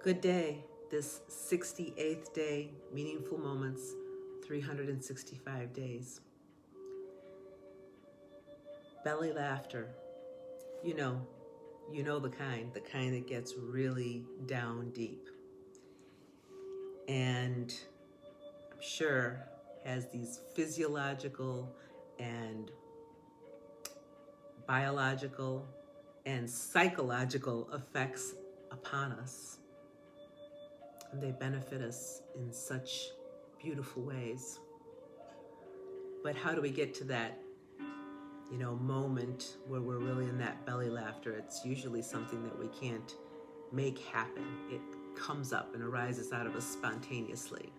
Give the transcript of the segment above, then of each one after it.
Good day, this 68th day, meaningful moments, 365 days. Belly laughter. You know the kind that gets really down deep. And I'm sure has these physiological and biological and psychological effects upon us. And they benefit us in such beautiful ways. But how do we get to that, moment where we're really in that belly laughter? It's usually something that we can't make happen. It comes up and arises out of us spontaneously.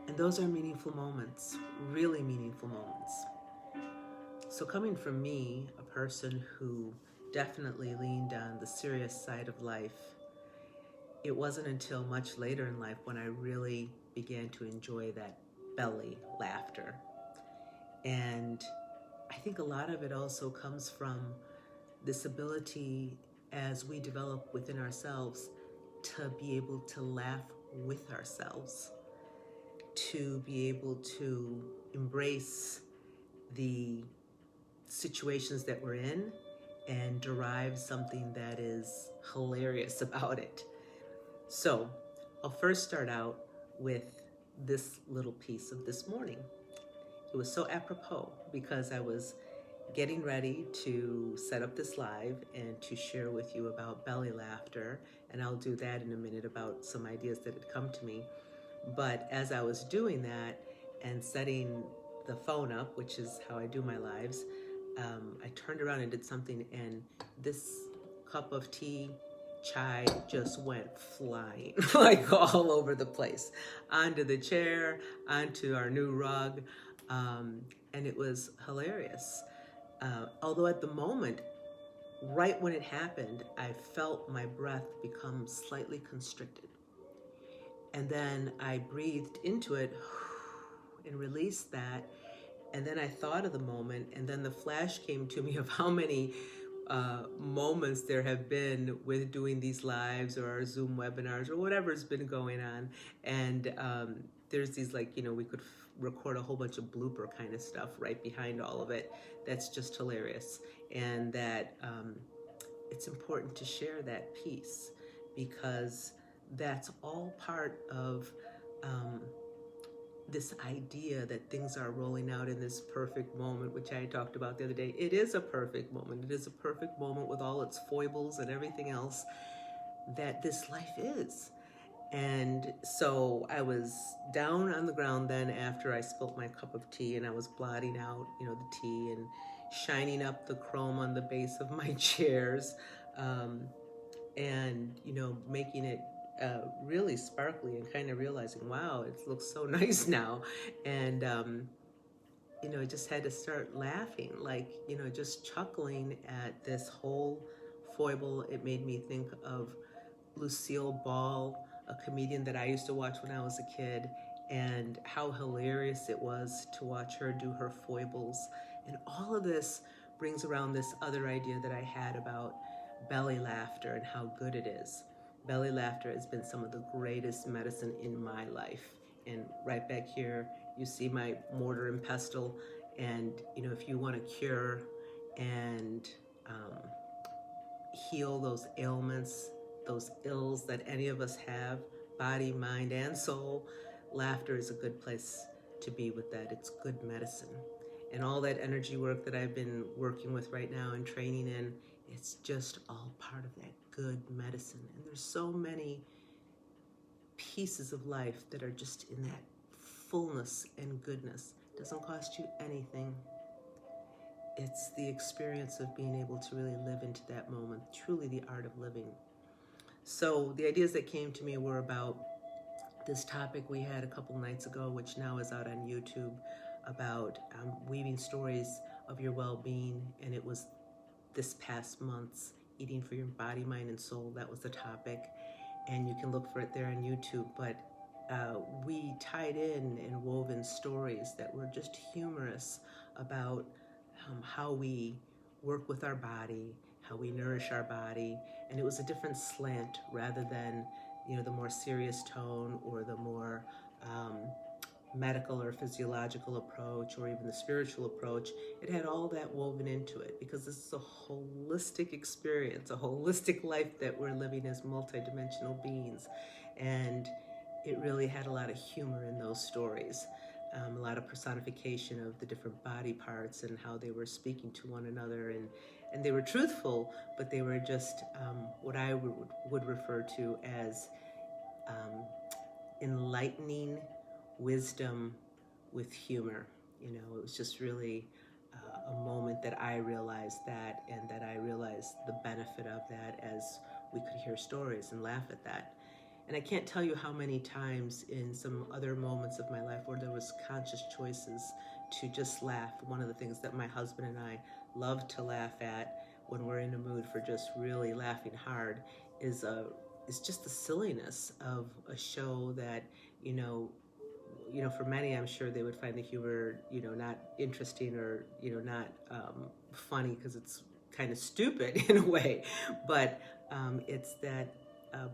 And those are meaningful moments, really meaningful moments. So coming from me, a person who definitely leaned on the serious side of life, it wasn't until much later in life when I really began to enjoy that belly laughter. And I think a lot of it also comes from this ability as we develop within ourselves to be able to laugh with ourselves, to be able to embrace the situations that we're in and derive something that is hilarious about it. So I'll first start out with this little piece of this morning. It was so apropos because I was getting ready to set up this live and to share with you about belly laughter, and I'll do that in a minute about some ideas that had come to me. But as I was doing that and setting the phone up, which is how I do my lives, I turned around and did something, and this cup of tea, chai, just went flying like all over the place, onto the chair, onto our new rug, and it was hilarious. Although at the moment, right when it happened, I felt my breath become slightly constricted. And then I breathed into it and released that. And then I thought of the moment, and then the flash came to me of how many moments there have been with doing these lives or our Zoom webinars or whatever's been going on. And there's these we could record a whole bunch of blooper kind of stuff right behind all of it. That's just hilarious. And that it's important to share that piece because that's all part of this idea that things are rolling out in this perfect moment, which I talked about the other day. It is a perfect moment. It is a perfect moment with all its foibles and everything else that this life is. And so I was down on the ground then after I spilt my cup of tea, and I was blotting out, the tea and shining up the chrome on the base of my chairs, and, making it really sparkly, and kind of realizing, wow, it looks so nice now. And, I just had to start laughing, just chuckling at this whole foible. It made me think of Lucille Ball, a comedian that I used to watch when I was a kid, and how hilarious it was to watch her do her foibles. And all of this brings around this other idea that I had about belly laughter and how good it is. Belly laughter has been some of the greatest medicine in my life. And right back here, you see my mortar and pestle. And, if you want to cure and heal those ailments, those ills that any of us have, body, mind, and soul, laughter is a good place to be with that. It's good medicine. And all that energy work that I've been working with right now and training in, it's just all part of that good medicine. And there's so many pieces of life that are just in that fullness and goodness. It doesn't cost you anything. It's the experience of being able to really live into that moment, truly the art of living. So the ideas that came to me were about this topic we had a couple nights ago, which now is out on YouTube, about weaving stories of your well-being. And it was this past month's Eating for Your Body, Mind, and Soul. That was the topic. And you can look for it there on YouTube. But we tied in and wove in stories that were just humorous about how we work with our body, how we nourish our body. And it was a different slant rather than, the more serious tone or the more medical or physiological approach or even the spiritual approach. It had all that woven into it because this is a holistic experience, a holistic life that we're living as multidimensional beings. And it really had a lot of humor in those stories, a lot of personification of the different body parts and how they were speaking to one another. And they were truthful, but they were just what I would refer to as enlightening wisdom with humor. It was just really a moment that I realized that, and that I realized the benefit of that as we could hear stories and laugh at that. And I can't tell you how many times in some other moments of my life where there was conscious choices to just laugh. One of the things that my husband and I love to laugh at when we're in a mood for just really laughing hard is just the silliness of a show that, for many, I'm sure they would find the humor, not interesting or, not funny because it's kind of stupid in a way. But it's that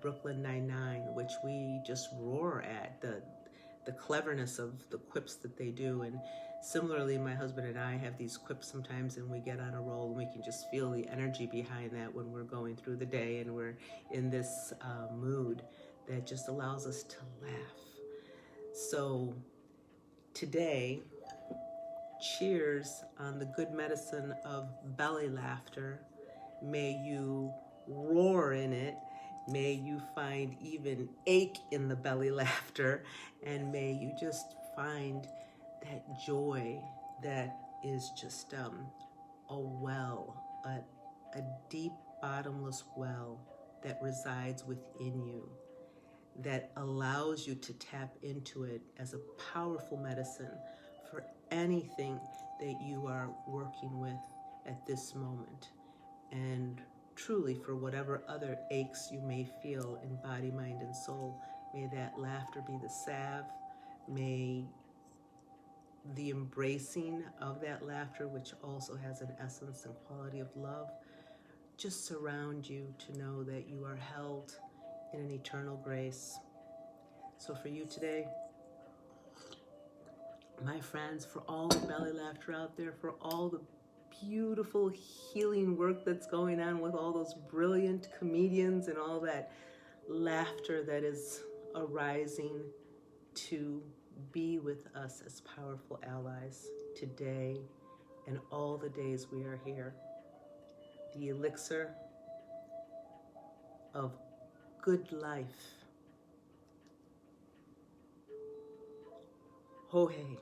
Brooklyn Nine-Nine, which we just roar at, the cleverness of the quips that they do. And similarly, my husband and I have these quips sometimes, and we get on a roll, and we can just feel the energy behind that when we're going through the day and we're in this mood that just allows us to laugh. So today, cheers on the good medicine of belly laughter. May you roar in it. May you find even ache in the belly laughter. And may you just find that joy that is just a well, a deep bottomless well that resides within you, that allows you to tap into it as a powerful medicine for anything that you are working with at this moment. And truly, for whatever other aches you may feel in body, mind, and soul, may that laughter be the salve. May the embracing of that laughter, which also has an essence and quality of love, just surround you to know that you are held in an eternal grace. So for you today, my friends, for all the belly laughter out there, for all the beautiful healing work that's going on with all those brilliant comedians and all that laughter that is arising to be with us as powerful allies today and all the days we are here. The elixir of good life. Ho hey.